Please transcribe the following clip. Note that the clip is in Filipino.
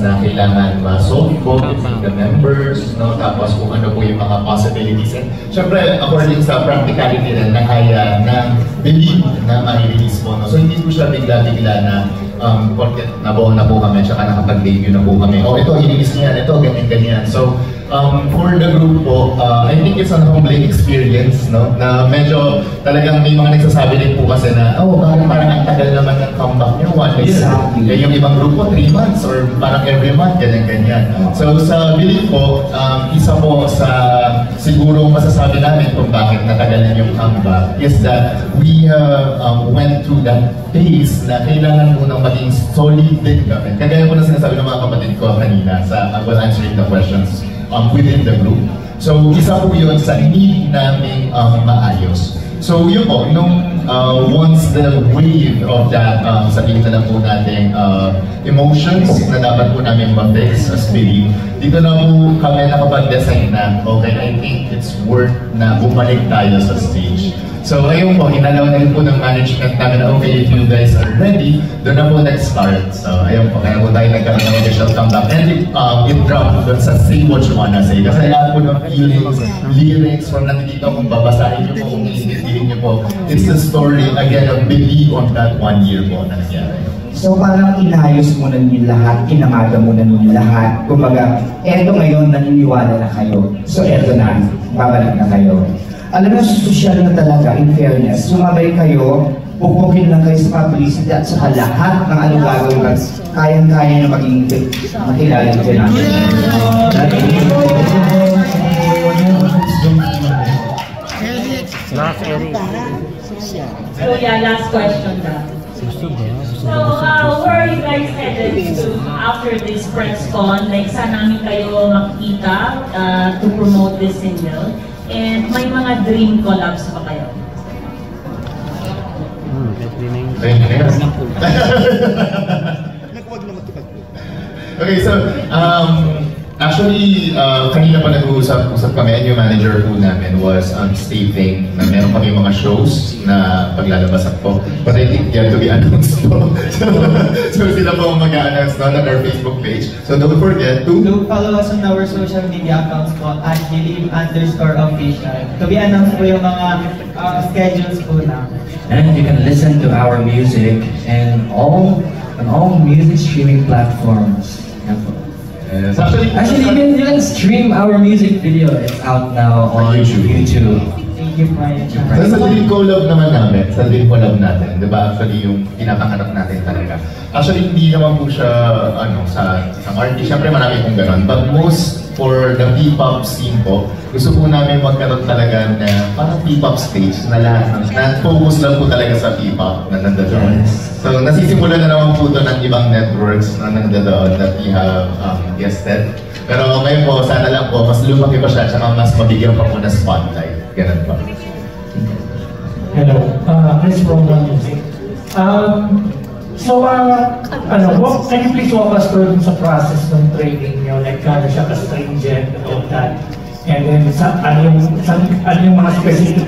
na kailangan ma-solve po between the members, no? Tapos kung ano po yung mga possibilities. And syempre, according sa practicality rin, nakaya na believe na ma-release po. No? So hindi po siya bigla-bigla na porket nabuo na po kami, tsaka nakapag-debut na po kami. Oh, ito, i-release niya, ito, ganyan-ganyan. So, for the group po, I think it's an humbling experience, no? Na medyo talagang may mga nagsasabi din po kasi na, oh, parang ang tagal naman ng comeback niyo, 1 year. Exactly. Yung ibang grupo, 3 months or parang every month, ganyan-ganyan. So sa belief po, isa po sa siguro masasabi namin kung bakit natagalan yung comeback is that we went through that phase na kailangan mo nang maging solid din kami. Kagaya po na sinasabi ng mga kapatid ko kanina sa while answering the questions within the group. So isa po yun sa need namin maayos. So yun po, nung once the wave of that, sabihin na lang po natin, emotions na dapat po namin ma-fix as belief, dito na po kami nakapag-design na, okay, I think it's worth na bumalik tayo sa stage. So ayun po, inalaw na rin po ng management namin na, okay, if you guys are ready, doon na po nag-start. So ayun po, kaya po tayo nagkaroon ng official comeback. And it dropped doon sa Say What You Wanna Say. Kasi lahat po ng feelings, lyrics, from nandito kung babasahin niyo po, kung iintindihin niyo po, it's the story, again, of believe on that 1 year po na nangyari. So parang inayos mo na ninyo lahat, inamaga mo na ninyo lahat. Kumbaga, eto ngayon, naniniwala na kayo. So eto na, babalik na kayo. Alam mo, social na talaga, in fairness, sumabay kayo, pupukin lang kayo sa publicity at saka lahat ng anong gagawin ka, kayang-kaya na maging makilala ko namin. So yeah, last question na. So where are you guys headed to after this press con? Like saan namin kayo makikita to promote this single? And may mga dream collabs pa kayo? Okay, so actually, kanina pa nag-uusap kami, and yung manager po namin was stating na meron kami mga shows na paglalabasan po. But I think yet to be announced po. So sila po mag-a-announce on our Facebook page. So don't forget to follow us on our social media accounts po at believe_official. To be announced po yung mga schedules po na. And you can listen to our music and on all music streaming platforms. Yes. Actually, you can stream our music video. It's out now on YouTube. Thank you, Brian. So sa dream collab naman namin, sa dream collab natin, di ba actually yung pinapangarap natin talaga. Actually, hindi naman po siya, sa artist, syempre marami pong gano'n. But most for the P-pop scene po, gusto po namin magkaroon talaga na parang P-pop stage na lahat. Na-focus lang po talaga sa P-pop na nandoon. So nasisimula na naman po ito ng ibang networks na nandoon that we have guested. Pero ngayon po, sana lang po, mas lumaki pa siya at mas mabigyan pa po na spotlight. Ganun po. Hello, Chris from One Music. Can you please walk us through sa process ng training nyo? Like, kano siya ka-stringent and all that? And then, ano yung mga specific